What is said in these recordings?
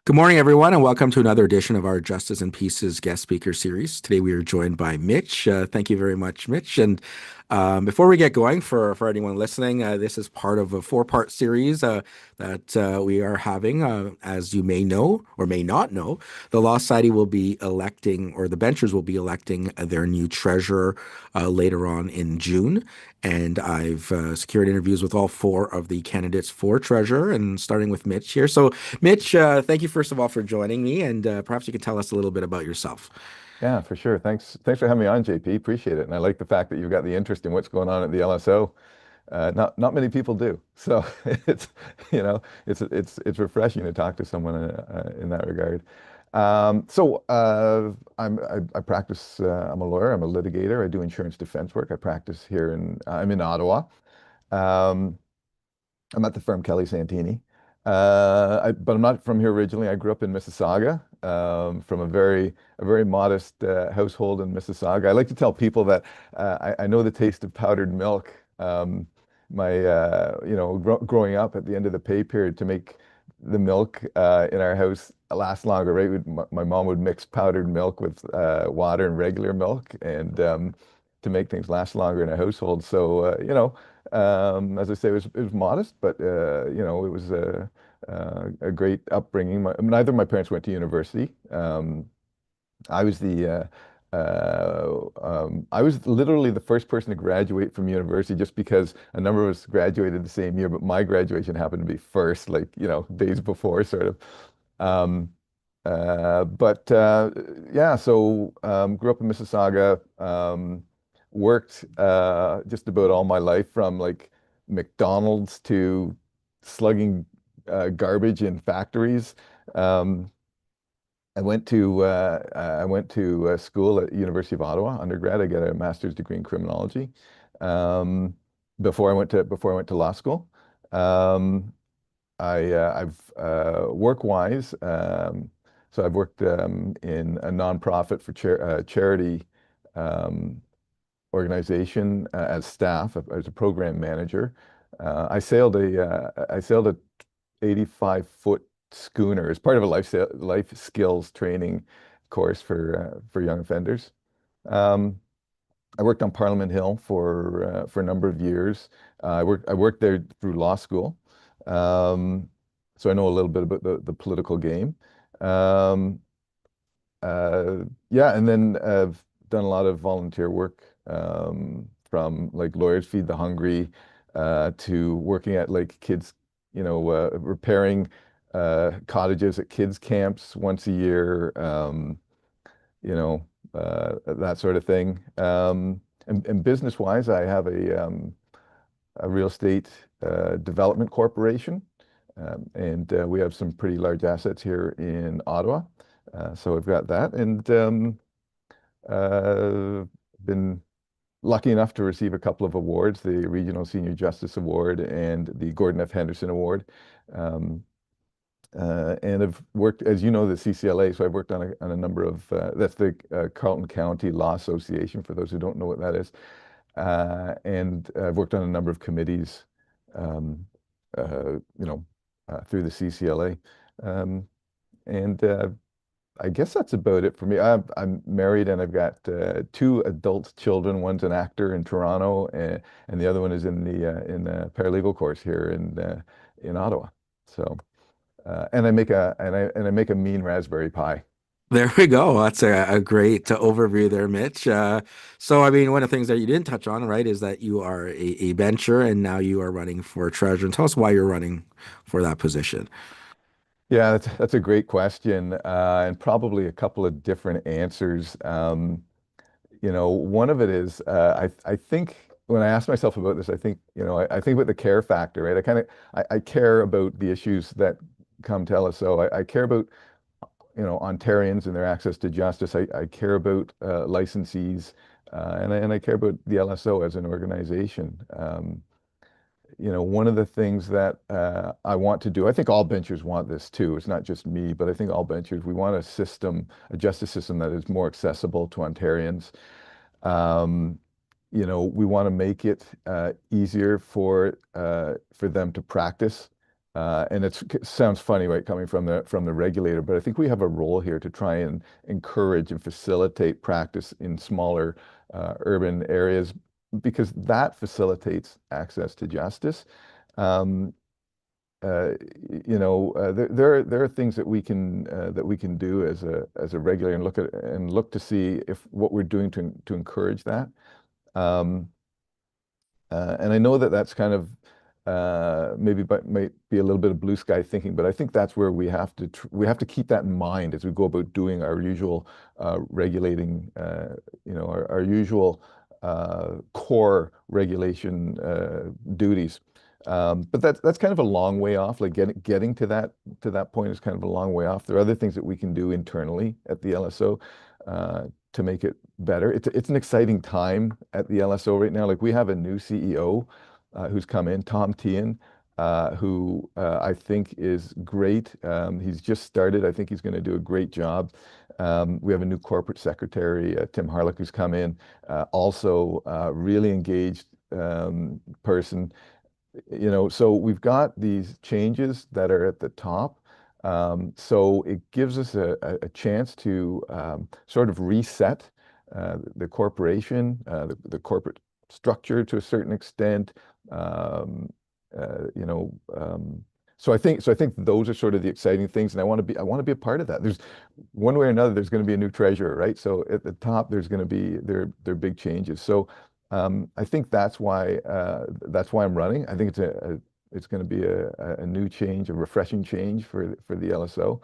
Good morning, everyone, and welcome to another edition of our Justice and Pieces guest speaker series. Today, we are joined by Mitch. Thank you very much, Mitch. And before we get going, for anyone listening, this is part of a four-part series that we are having. As you may know or may not know, the Law Society will be electing, or the benchers will be electing their new treasurer later on in June. And I've secured interviews with all four of the candidates for treasurer, and starting with Mitch here. So, Mitch, thank you first of all for joining me, and perhaps you can tell us a little bit about yourself. Yeah, for sure. Thanks for having me on, JP. Appreciate it. And I like the fact that you've got the interest in what's going on at the LSO. Not many people do. So it's it's refreshing to talk to someone in that regard. I practice. I'm a lawyer. I'm a litigator. I do insurance defense work. I practice here I'm in Ottawa. Um, I'm at the firm Kelly Santini. But I'm not from here originally. I grew up in Mississauga, from a very modest household in Mississauga. I like to tell people that I know the taste of powdered milk. Growing up at the end of the pay period to make the milk in our house last longer, right? My mom would mix powdered milk with water and regular milk, and to make things last longer in a household. As I say, it was modest, but it was a great upbringing. Neither of my parents went to university. I was literally the first person to graduate from university, just because a number of us graduated the same year, but my graduation happened to be first, like, days before, sort of. Um, but Yeah, so grew up in Mississauga, worked just about all my life, from like McDonald's to slugging garbage in factories. Um, I went to school at University of Ottawa undergrad. I got a master's degree in criminology, um, before I went to law school. Um, I've work-wise, so I've worked in a nonprofit for charity um, organization as staff, as a program manager. I sailed a 85-foot schooner as part of a life skills training course for young offenders. Um, I worked on Parliament Hill for a number of years. I worked there through law school, um, so I know a little bit about the political game. Um, yeah, and then I've done a lot of volunteer work, from like Lawyers Feed the Hungry, to working at like kids, repairing cottages at kids camps once a year, you know, that sort of thing. And business-wise, I have a real estate development corporation, and we have some pretty large assets here in Ottawa. So I've got that, and been lucky enough to receive a couple of awards, the Regional Senior Justice Award and the Gordon F. Henderson Award. Um, and I've worked, as you know, the CCLA, so I've worked on a number of, that's the Carleton County Law Association, for those who don't know what that is. And I've worked on a number of committees, um, through the CCLA. Um, and I guess that's about it for me. I'm married, and I've got two adult children. One's an actor in Toronto, and the other one is in the paralegal course here in Ottawa. So, and I make a mean raspberry pie. There we go. That's a great overview there, Mitch. So, I mean, one of the things that you didn't touch on, right, is that you are a bencher and now you are running for treasurer. And tell us why you're running for that position. Yeah, that's a great question, and probably a couple of different answers. One of it is, I think when I ask myself about this, I think about the care factor, right? I care about the issues that come to LSO. I care about, Ontarians and their access to justice. I care about licensees, and I care about the LSO as an organization. One of the things that I want to do, I think all benchers want this too. It's not just me, but I think all benchers, we want a justice system that is more accessible to Ontarians. Um, we want to make it easier for them to practice And it sounds funny, right, coming from the regulator, but I think we have a role here to try and encourage and facilitate practice in smaller urban areas because that facilitates access to justice. Um, there are things that we can do as a regulator and look to see if what we're doing to encourage that. Um, and I know that that's kind of maybe but might be a little bit of blue sky thinking, but I think that's where we have to keep that in mind as we go about doing our usual regulating, our usual core regulation duties. But that's kind of a long way off. Like getting to that point is kind of a long way off. There are other things that we can do internally at the LSO to make it better. It's an exciting time at the LSO right now. Like we have a new CEO who's come in, Tom Tian, who I think is great. He's just started. I think he's going to do a great job. We have a new corporate secretary, Tim Harlick, who's come in, also really engaged person. So we've got these changes that are at the top. So it gives us a chance to sort of reset the corporation, the corporate structure to a certain extent. Um, uh, you know, um, so I think those are sort of the exciting things, and I want to be a part of that. There's one way or another, there's going to be a new treasurer, right? So at the top, there's going to be there are big changes. So I think that's why I'm running. I think it's going to be a new change, a refreshing change for the LSO.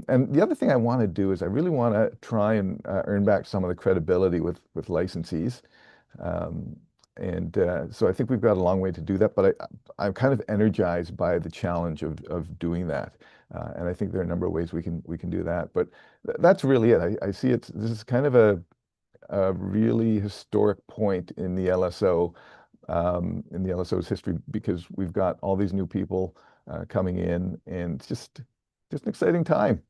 And the other thing I want to do is I really want to try and earn back some of the credibility with licensees. Um, and so I think we've got a long way to do that, but I'm kind of energized by the challenge of doing that. And I think there are a number of ways we can do that. But that's really it. I see this is kind of a really historic point in the LSO's history, because we've got all these new people coming in, and it's just an exciting time.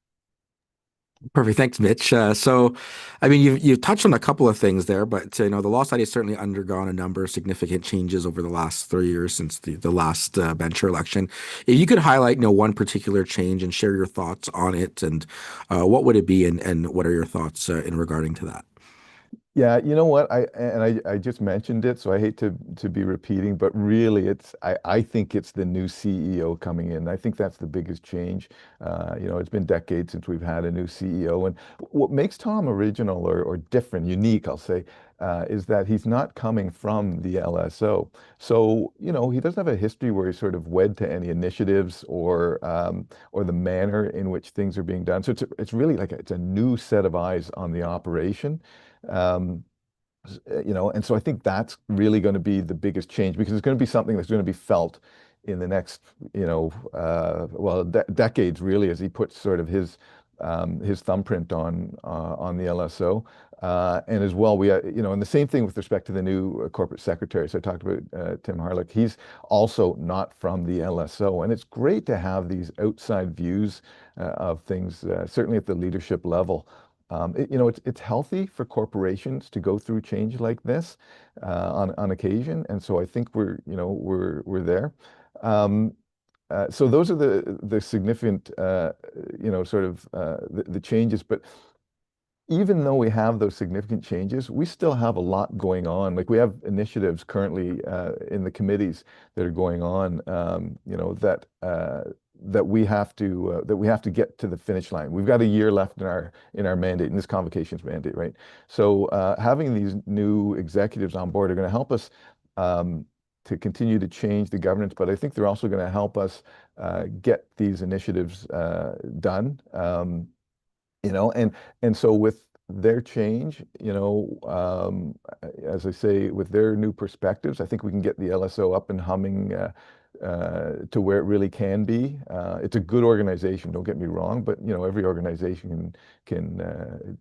Perfect. Thanks, Mitch. So, I mean, you've touched on a couple of things there, but the law side has certainly undergone a number of significant changes over the last 3 years since the last bencher election. If you could highlight, one particular change and share your thoughts on it, and what would it be, and what are your thoughts in regarding to that? Yeah, you know what? I just mentioned it, so I hate to be repeating, but really I think it's the new CEO coming in. I think that's the biggest change. It's been decades since we've had a new CEO, and what makes Tom original or different, unique, I'll say, is that he's not coming from the LSO. So, he doesn't have a history where he's sort of wed to any initiatives or the manner in which things are being done. So it's really like it's a new set of eyes on the operation. Um, and so I think that's really going to be the biggest change, because it's going to be something that's going to be felt in the next, decades really, as he puts sort of his thumbprint on the LSO. And as well, and the same thing with respect to the new corporate secretary. So I talked about Tim Harlick. He's also not from the LSO, and it's great to have these outside views of things, certainly at the leadership level. It's healthy for corporations to go through change like this on occasion, and so I think we're there. Um, so those are the significant sort of the changes. But even though we have those significant changes, we still have a lot going on. Like we have initiatives currently in the committees that are going on, that we have to get to the finish line. We've got a year left in our mandate, in this convocation's mandate, right? So having these new executives on board are going to help us to continue to change the governance, but I think they're also going to help us get these initiatives done. And so with their change, as I say, with their new perspectives, I think we can get the LSO up and humming to where it really can be. It's a good organization, don't get me wrong, but every organization can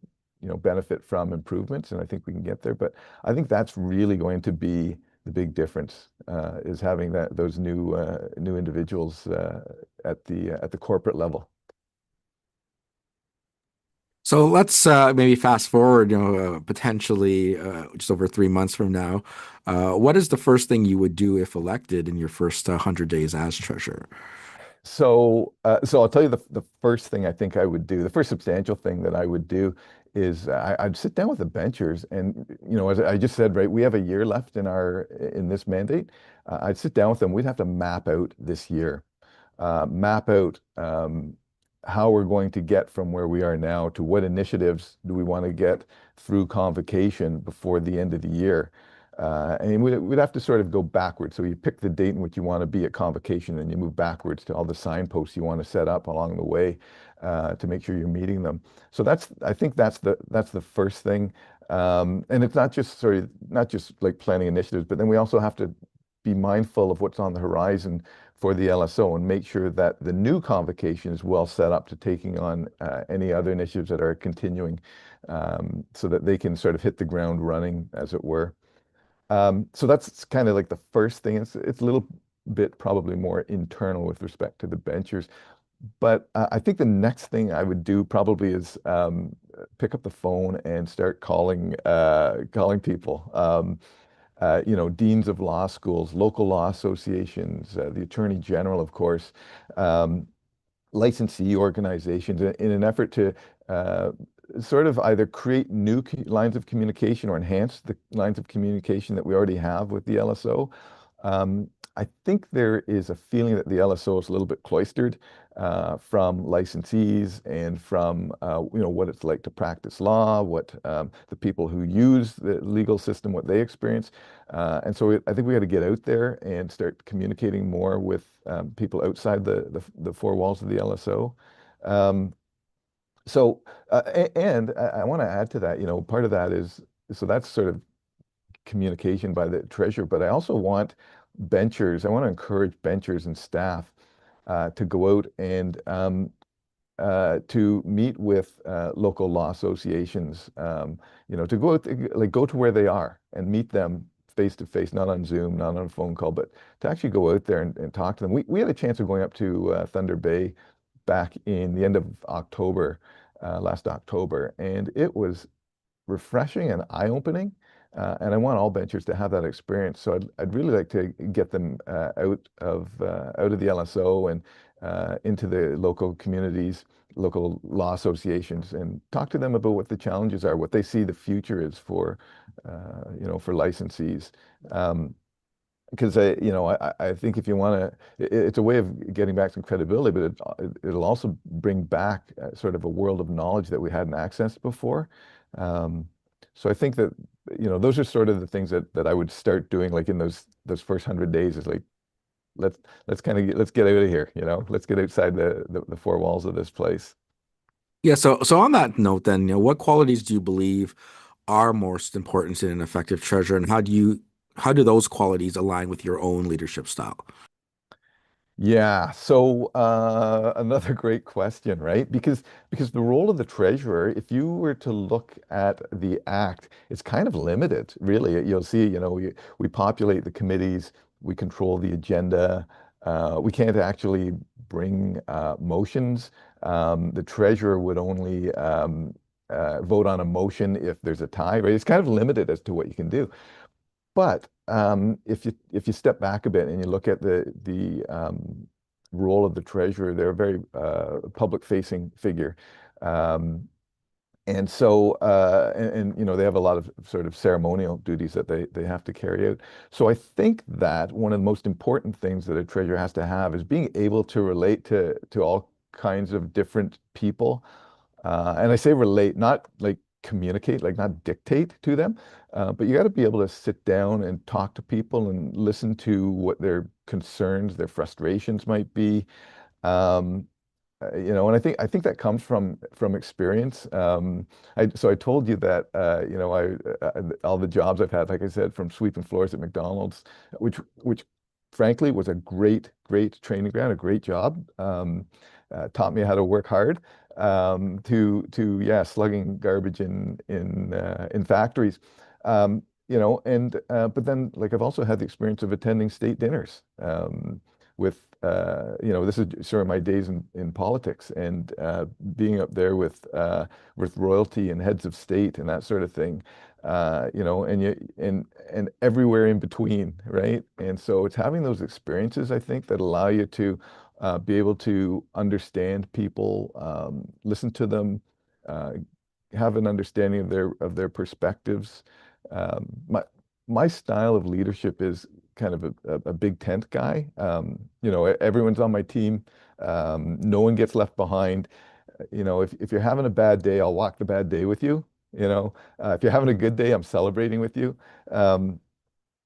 benefit from improvements, and I think we can get there. But I think that's really going to be the big difference, is having those new individuals at the corporate level. So let's maybe fast forward, potentially just over 3 months from now. What is the first thing you would do if elected in your first 100 days as treasurer? So I'll tell you the first thing I think I would do, the first substantial thing that I would do is I'd sit down with the benchers and, as I just said, right, we have a year left in this mandate. I'd sit down with them. We'd have to map out this year, map out how we're going to get from where we are now to what initiatives do we want to get through convocation before the end of the year. And we'd have to sort of go backwards. So you pick the date in which you want to be at convocation, and you move backwards to all the signposts you want to set up along the way to make sure you're meeting them. So I think that's the first thing. And it's not just like planning initiatives, but then we also have to be mindful of what's on the horizon for the LSO and make sure that the new convocation is well set up to taking on any other initiatives that are continuing, so that they can sort of hit the ground running, as it were. So that's kind of like the first thing. It's a little bit probably more internal with respect to the benchers. But I think the next thing I would do probably is pick up the phone and start calling people. Deans of law schools, local law associations, the attorney general, of course, um, licensee organizations in an effort to uh, sort of either create new lines of communication or enhance the lines of communication that we already have with the LSO. Um, I think there is a feeling that the LSO is a little bit cloistered from licensees and from what it's like to practice law, what the people who use the legal system, what they experience. And so I think we got to get out there and start communicating more with people outside the four walls of the LSO. Um, and I want to add to that, part of that is, so that's sort of communication by the treasurer, but I also want I want to encourage benchers and staff to go out and to meet with local law associations, to go out, like go to where they are and meet them face to face, not on Zoom, not on a phone call, but to actually go out there and talk to them. We had a chance of going up to Thunder Bay back in the end of October, last October, and it was refreshing and eye-opening. And I want all benchers to have that experience. So I'd really like to get them out of the LSO and into the local communities, local law associations, and talk to them about what the challenges are, what they see the future is for licensees. Because I think if you want to, it's a way of getting back some credibility, but it'll also bring back sort of a world of knowledge that we hadn't accessed before. Um, so I think that those are sort of the things that I would start doing, like in those first 100 days, is like let's let's get out of here, let's get outside the four walls of this place. Yeah, so on that note, then, what qualities do you believe are most important in an effective treasurer, and how do those qualities align with your own leadership style? Yeah, so another great question, right? Because the role of the treasurer, if you were to look at the act, it's kind of limited, really. You'll see, we populate the committees, we control the agenda, we can't actually bring motions. The treasurer would only vote on a motion if there's a tie, right? It's kind of limited as to what you can do. But if you step back a bit and you look at the role of the treasurer, they're a very public-facing figure, um, and so they have a lot of sort of ceremonial duties that they have to carry out. So I think that one of the most important things that a treasurer has to have is being able to relate to all kinds of different people, and I say relate, not like communicate, like not dictate to them, but you got to be able to sit down and talk to people and listen to what their concerns, their frustrations might be. Um, and I think that comes from experience. So I told you that all the jobs I've had, like I said, from sweeping floors at McDonald's, which frankly was a great training ground, a great job. Taught me how to work hard. To yeah, slugging garbage in factories. And but then like I've also had the experience of attending state dinners. With this is sort of my days in politics and being up there with royalty and heads of state and that sort of thing, and everywhere in between, right? And so it's having those experiences, I think, that allow you to be able to understand people, listen to them, uh, have an understanding of their perspectives. My style of leadership is kind of a big tent guy. Everyone's on my team. No one gets left behind. If you're having a bad day, I'll walk the bad day with you. If you're having a good day, I'm celebrating with you. Um,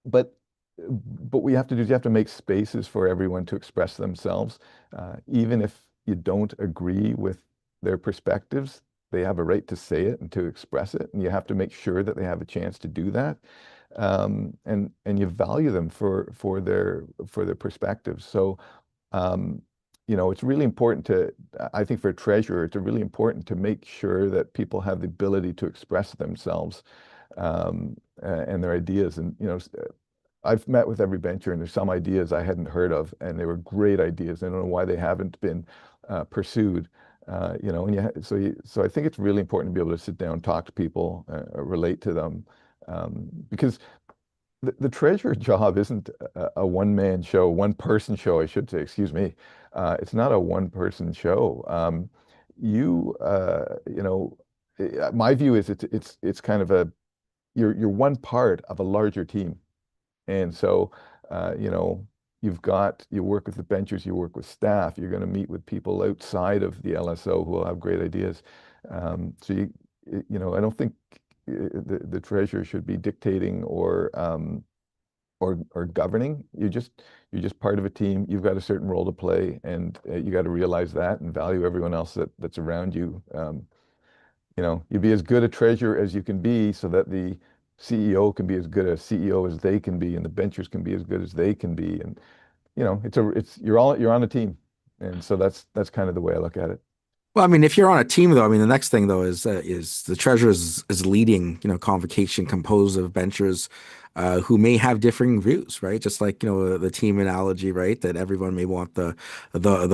but what we have to do is you have to make spaces for everyone to express themselves. Even if you don't agree with their perspectives, they have a right to say it and to express it, and you have to make sure that they have a chance to do that. And you value them for their perspectives. So it's really important to, I think for a treasurer, it's really important to make sure that people have the ability to express themselves and their ideas. And I've met with every bencher, and there's some ideas I hadn't heard of, and they were great ideas. I don't know why they haven't been pursued. And so I think it's really important to be able to sit down, talk to people, relate to them, because the treasurer job isn't a one-man show, one-person show, I should say, excuse me. It's not a one-person show. My view is it's kind of you're one part of a larger team. And so, uh, you know, you work with the benchers, you work with staff, you're going to meet with people outside of the LSO who will have great ideas. I don't think the treasurer should be dictating or governing. You're just part of a team. You've got a certain role to play, and you got to realize that and value everyone else that's around you. You be as good a treasurer as you can be so that the CEO can be as good a CEO as they can be, and the benchers can be as good as they can be. And you're on a team. And so that's kind of the way I look at it. Well, I mean, if you're on a team, though, I mean, the next thing though is the treasurer is leading, convocation composed of benchers who may have differing views, right? Just like the team analogy, right? That everyone may want the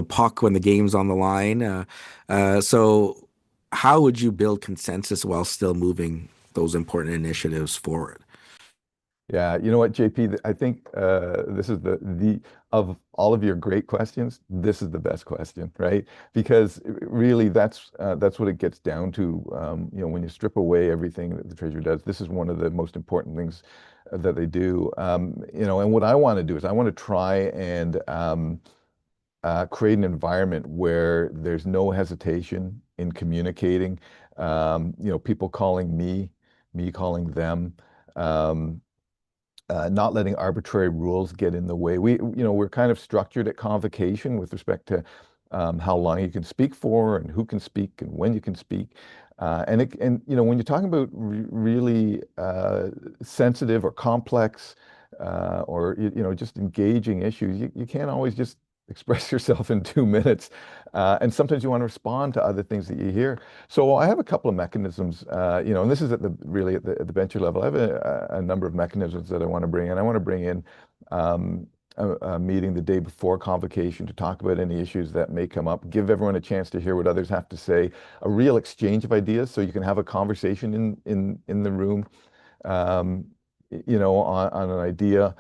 puck when the game's on the line. So, how would you build consensus while still moving those important initiatives forward? Yeah, you know what, JP, I think this is the of all of your great questions, this is the best question, right? Because really, that's what it gets down to. When you strip away everything that the treasurer does, this is one of the most important things that they do. And what I want to do is I want to try and create an environment where there's no hesitation in communicating. People calling me calling them. Um, not letting arbitrary rules get in the way. We're kind of structured at convocation with respect to how long you can speak for and who can speak and when you can speak. When you're talking about really sensitive or complex or just engaging issues, you can't always just express yourself in 2 minutes. And sometimes you want to respond to other things that you hear. So I have a couple of mechanisms, and this is really at the venture level. I have a number of mechanisms that I want to bring in. I want to bring in a meeting the day before convocation to talk about any issues that may come up, give everyone a chance to hear what others have to say, a real exchange of ideas so you can have a conversation in the room, on an idea.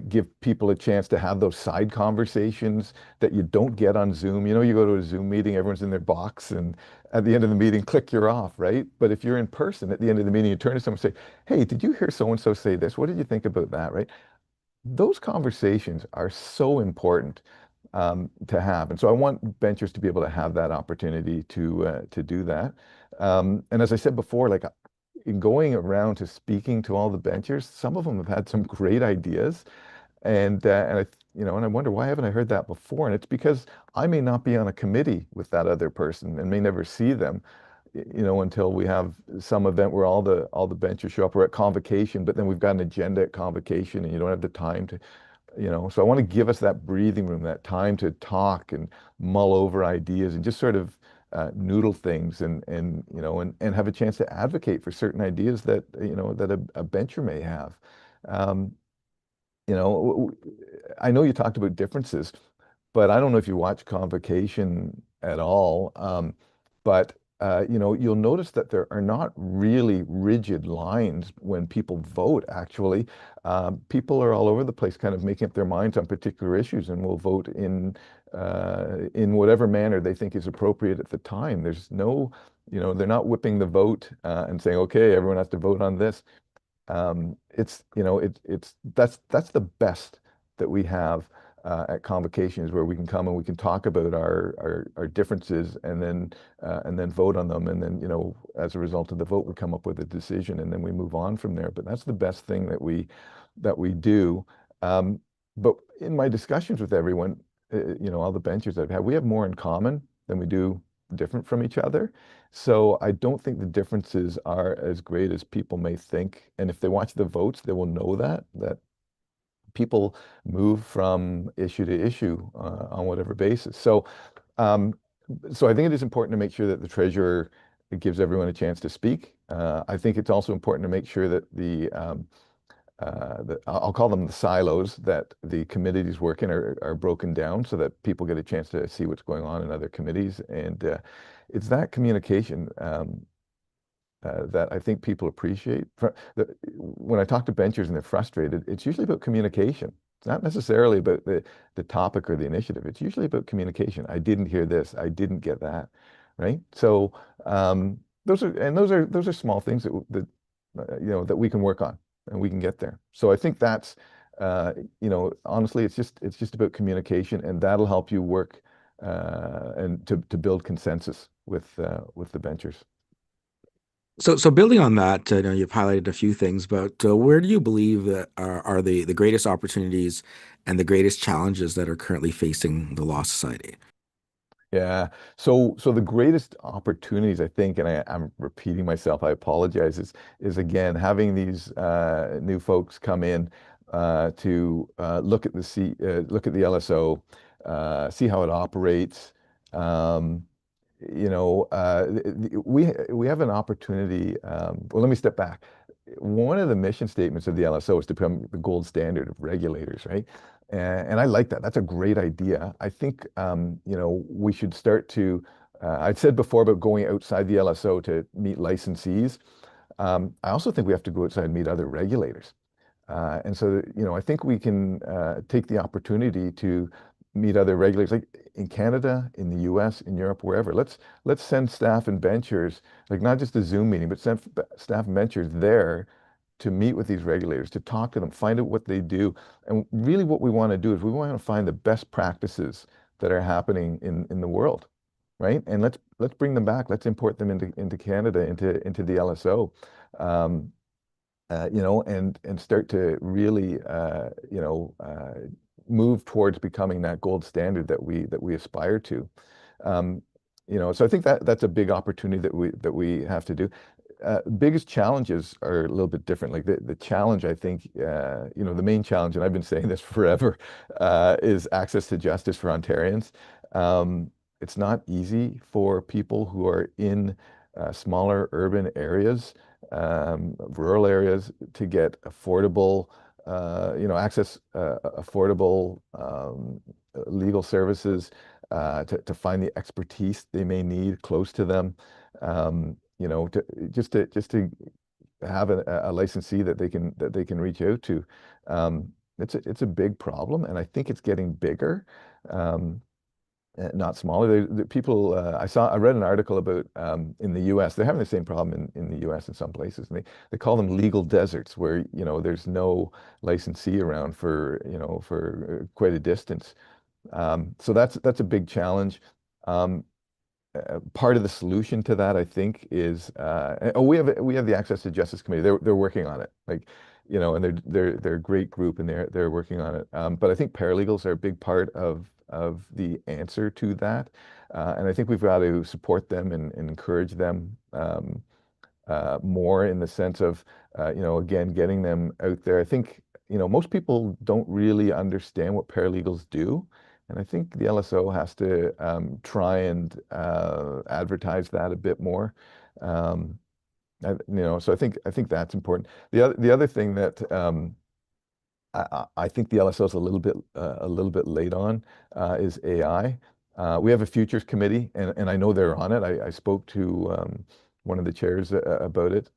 Give people a chance to have those side conversations that you don't get on Zoom. You go to a Zoom meeting, everyone's in their box, and at the end of the meeting, click, you're off, right? But if you're in person at the end of the meeting, you turn to someone and say, "Hey, did you hear so and so say this? What did you think about that?" Right? Those conversations are so important to have, and so I want benchers to be able to have that opportunity to do that. And as I said before, like in going around to speaking to all the benchers, some of them have had some great ideas, and I wonder why haven't I heard that before? And it's because I may not be on a committee with that other person and may never see them, until we have some event where all the benchers show up. We're at convocation, but then we've got an agenda at convocation, and you don't have the time to, So I want to give us that breathing room, that time to talk and mull over ideas and just sort of noodle things and have a chance to advocate for certain ideas that a bencher may have. Um, I know you talked about differences, but I don't know if you watch Convocation at all. But you'll notice that there are not really rigid lines when people vote, actually. People are all over the place kind of making up their minds on particular issues and will vote in whatever manner they think is appropriate at the time. There's no, they're not whipping the vote and saying, okay, everyone has to vote on this. It's that's the best that we have at convocations, where we can come and we can talk about our differences and then vote on them, and then as a result of the vote we come up with a decision, and then we move on from there. But that's the best thing that we do. Um, but in my discussions with everyone, all the benchers I've had, we have more in common than we do different from each other. So I don't think the differences are as great as people may think. And if they watch the votes, they will know that people move from issue to issue on whatever basis. Um, so I think it is important to make sure that the treasurer gives everyone a chance to speak. I think it's also important to make sure that I'll call them the silos that the committees work in are broken down, so that people get a chance to see what's going on in other committees. And it's that communication that I think people appreciate. When I talk to benchers and they're frustrated, it's usually about communication. It's not necessarily about the topic or the initiative. It's usually about communication. I didn't hear this. I didn't get that. Right. So those are small things that we can work on and we can get there. So I think that's honestly, it's just about communication, and that'll help you work and to build consensus with the benchers. So building on that, you've highlighted a few things, but where do you believe that are the greatest opportunities and the greatest challenges that are currently facing the Law Society? Yeah. So the greatest opportunities, I think, and I'm repeating myself, I apologize, is again having these new folks come in look at look at the LSO, see how it operates. Um, we have an opportunity. Well, let me step back. One of the mission statements of the LSO is to become the gold standard of regulators, right? And I like that. That's a great idea. I think we should start to. I'd said before about going outside the LSO to meet licensees. I also think we have to go outside and meet other regulators. And so, I think we can take the opportunity to meet other regulators, like in Canada, in the US, in Europe, wherever. Let's send staff and benchers, like not just a Zoom meeting, but send staff and benchers there to meet with these regulators, to talk to them, find out what they do. And really what we want to do is we want to find the best practices that are happening in the world, right? And let's bring them back. Let's import them into Canada, into the LSO. Um, and start to really, move towards becoming that gold standard that we aspire to. Um, so I think that's a big opportunity that we have to do. Biggest challenges are a little bit different. Like the challenge, I think, the main challenge, and I've been saying this forever, is access to justice for Ontarians. It's not easy for people who are in smaller urban areas, rural areas, to get affordable, access affordable legal services, to find the expertise they may need close to them. Just to have a licensee that they can reach out to. It's a big problem, and I think it's getting bigger. Um, not smaller. People, I read an article about in the U.S. They're having the same problem in the U.S. in some places, and they call them legal deserts, where there's no licensee around for quite a distance. So that's a big challenge. Um, Part of the solution to that, I think, is we have the Access to Justice Committee. They're working on it, and they're a great group, and they're working on it. But I think paralegals are a big part of the answer to that, and I think we've got to support them and encourage them more, in the sense of again, getting them out there. I think most people don't really understand what paralegals do. And I think the LSO has to try and advertise that a bit more. Um, so I think that's important. The other thing that I think the LSO is a little bit late on is AI. We have a futures committee, and I know they're on it. I spoke to one of the chairs about it.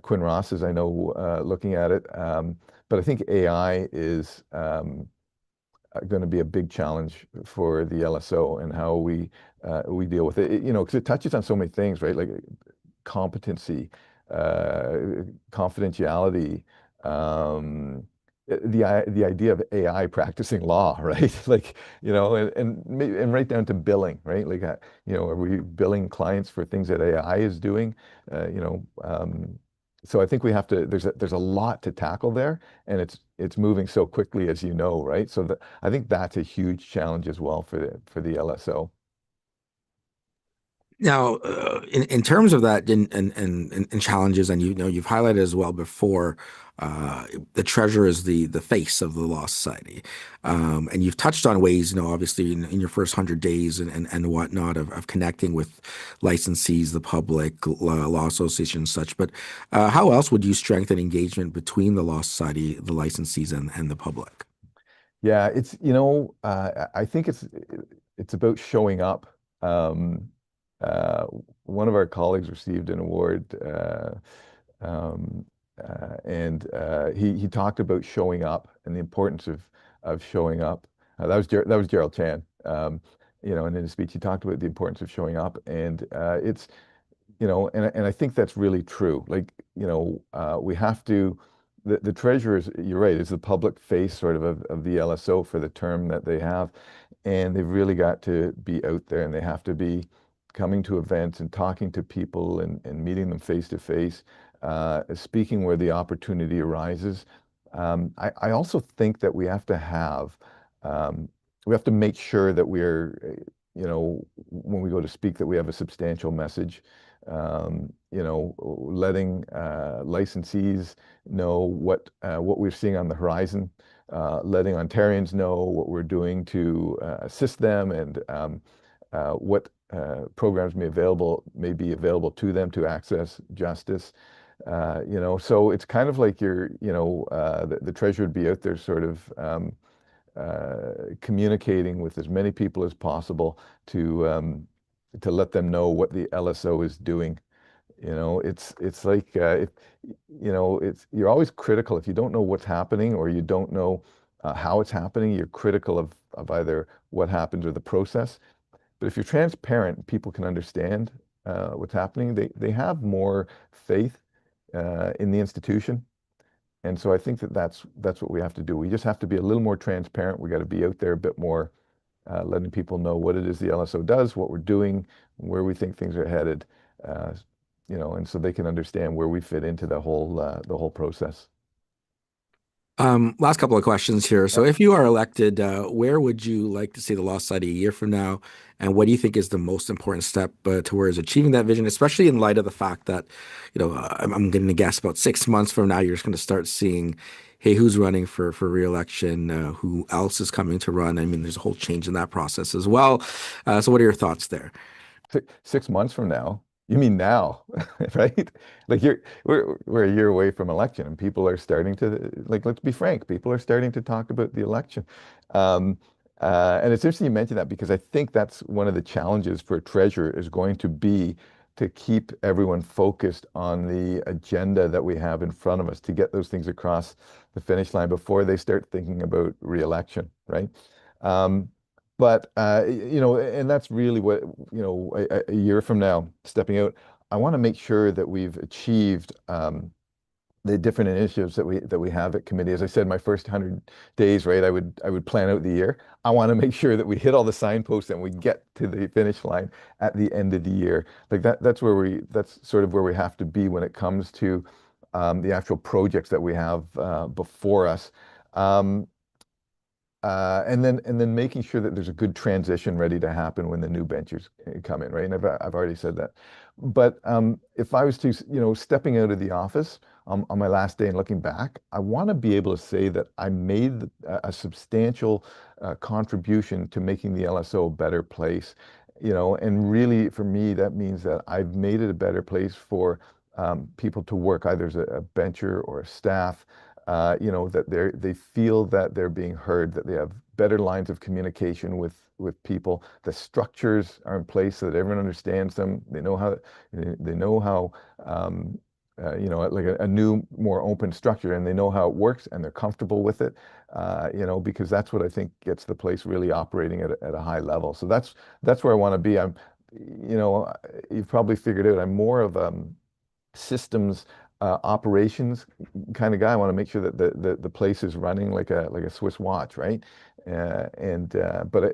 Quinn Ross is, I know, looking at it. But I think AI is going to be a big challenge for the LSO and how we deal with it. You know, because it touches on so many things, right? Like competency, confidentiality, um, the idea of AI practicing law, right? Like, you know, and right down to billing, right? Like, you know, are we billing clients for things that AI is doing? You know, so I think we have to. There's a lot to tackle there, and it's moving so quickly, as you know, right? So I think that's a huge challenge as well for the LSO. Now, in terms of that and challenges, and you know you've highlighted as well before, the treasurer is the face of the Law Society, and you've touched on ways, you know, obviously in your first 100 days and whatnot of connecting with licensees, the public, law associations, such. But how else would you strengthen engagement between the Law Society, the licensees, and the public? Yeah, it's, you know, I think it's about showing up. Um, uh, One of our colleagues received an award, um, and he talked about showing up and the importance of showing up. That was Gerald Chan. You know, and in his speech, he talked about the importance of showing up, and it's, you know, and I think that's really true. Like, you know, we have to, the treasurer is, you're right, is the public face sort of the LSO for the term that they have. And they've really got to be out there, and they have to be coming to events and talking to people and meeting them face to face, speaking where the opportunity arises. I also think that um, we have to make sure that we're, you know, when we go to speak, that we have a substantial message. You know, letting licensees know what we're seeing on the horizon, letting Ontarians know what we're doing to assist them, and what programs may be available to them to access justice. You know, so it's kind of like you know, the treasurer would be out there sort of communicating with as many people as possible to let them know what the LSO is doing. You know, it's like if, you know, it's, you're always critical if you don't know what's happening, or you don't know how it's happening. You're critical of either what happens or the process. But if you're transparent, people can understand what's happening. They have more faith in the institution. And so I think that that's what we have to do. We just have to be a little more transparent. We got to be out there a bit more, letting people know what it is the LSO does, what we're doing, where we think things are headed, uh, you know, and so they can understand where we fit into the whole process. Last couple of questions here. Yeah. So, if you are elected, where would you like to see the Law Society a year from now? And what do you think is the most important step towards achieving that vision, especially in light of the fact that, you know, I'm going to guess about 6 months from now, you're just going to start seeing, hey, who's running for re-election? Who else is coming to run? I mean, there's a whole change in that process as well. So, what are your thoughts there? 6 months from now, you mean now, right? Like we're a year away from election, and people are starting to, like, let's be frank, people are starting to talk about the election. Um, and it's interesting you mentioned that, because I think that's one of the challenges for a treasurer is going to be to keep everyone focused on the agenda that we have in front of us, to get those things across the finish line before they start thinking about re-election, right? Um, but you know, and that's really what, you know, a year from now, stepping out, I want to make sure that we've achieved the different initiatives that we have at committee. As I said, my first 100 days, right, I would plan out the year. I want to make sure that we hit all the signposts and we get to the finish line at the end of the year. Like that's sort of where we have to be when it comes to the actual projects that we have before us. Um, and then making sure that there's a good transition ready to happen when the new benchers come in, right? And I've already said that. But if I was to, you know, stepping out of the office on my last day and looking back, I want to be able to say that I made a substantial contribution to making the LSO a better place, you know, and really for me, that means that I've made it a better place for people to work, either as a bencher or a staff, you know, that they feel that they're being heard, that they have better lines of communication with people. The structures are in place so that everyone understands them. They know how like a new, more open structure, and they know how it works, and they're comfortable with it. Because that's what I think gets the place really operating at a high level. So that's where I want to be. You know, you've probably figured out I'm more of systems operations kind of guy. I want to make sure that the place is running like a Swiss watch, right? And but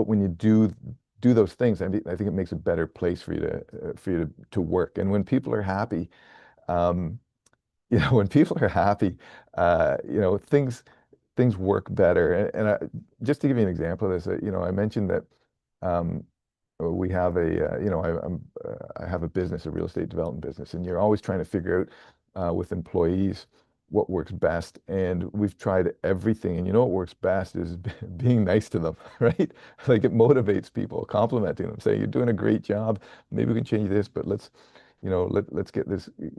when you do those things, I think it makes a better place for you to work. And when people are happy, um, when people are happy, things work better. Just to give you an example of this, I mentioned that um, we have I have a business, a real estate development business, and you're always trying to figure out with employees what works best. And we've tried everything, and what works best is being nice to them, right? Like it motivates people, complimenting them, saying, "You're doing a great job. Maybe we can change this, but let's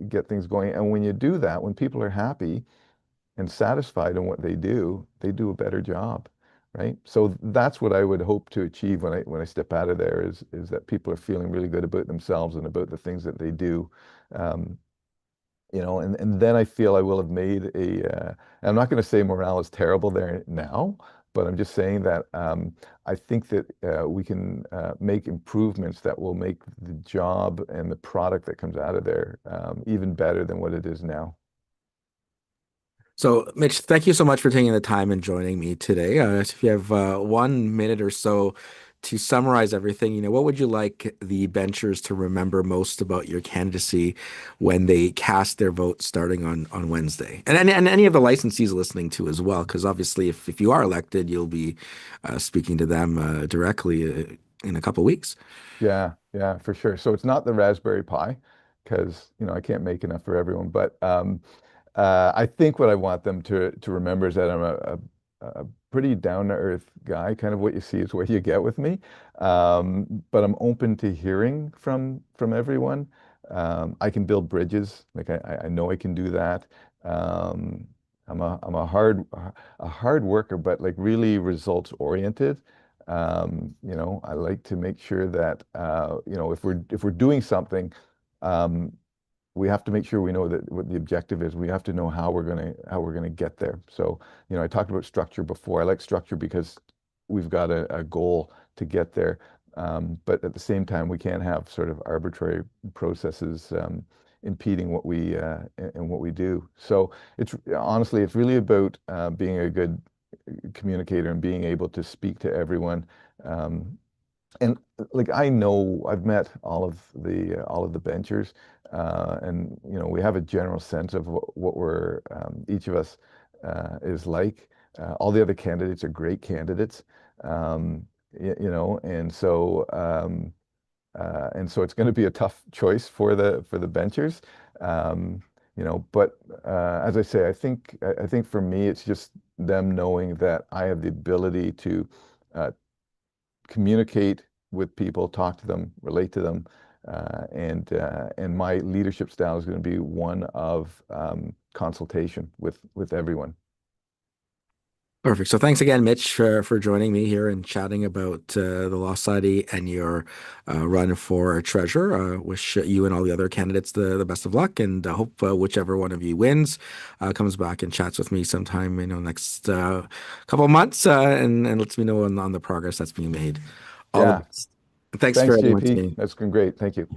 get things going." And when you do that, when people are happy and satisfied in what they do a better job, right? So that's what I would hope to achieve when I step out of there is that people are feeling really good about themselves and about the things that they do. Um, and then I feel I will have made I'm not going to say morale is terrible there now, but I'm just saying that I think that we can make improvements that will make the job and the product that comes out of there even better than what it is now. So, Mitch, thank you so much for taking the time and joining me today. If you have 1 minute or so to summarize everything, what would you like the benchers to remember most about your candidacy when they cast their vote starting on Wednesday? And any of the licensees listening to as well, because obviously, if you are elected, you'll be speaking to them directly in a couple of weeks. Yeah, yeah, for sure. So it's not the Raspberry Pi because, I can't make enough for everyone. But I think what I want them to remember is that I'm a pretty down to earth guy. Kind of what you see is what you get with me. But I'm open to hearing from everyone. I can build bridges. Like I know I can do that. Um, I'm a hard worker, but like really results oriented. I like to make sure that if we're doing something, um, we have to make sure we know that what the objective is. We have to know how we're gonna get there. So, I talked about structure before. I like structure because we've got a goal to get there. But at the same time, we can't have sort of arbitrary processes impeding what we do. So it's really about being a good communicator and being able to speak to everyone. Um, and like I know I've met all of the benchers, and we have a general sense of what we're each of us is like. All the other candidates are great candidates, and so it's going to be a tough choice for the benchers. Um, but as I say, I think for me it's just them knowing that I have the ability to uh, communicate with people, talk to them, relate to them, and my leadership style is going to be one of consultation with everyone. Perfect. So thanks again, Mitch, for joining me here and chatting about the Law Society and your run for treasurer. Wish you and all the other candidates the best of luck, and hope whichever one of you wins comes back and chats with me sometime, next couple of months, and lets me know on the progress that's being made. All the Yeah, best. Thanks thanks, very much, JP. Ian. That's been great. Thank you.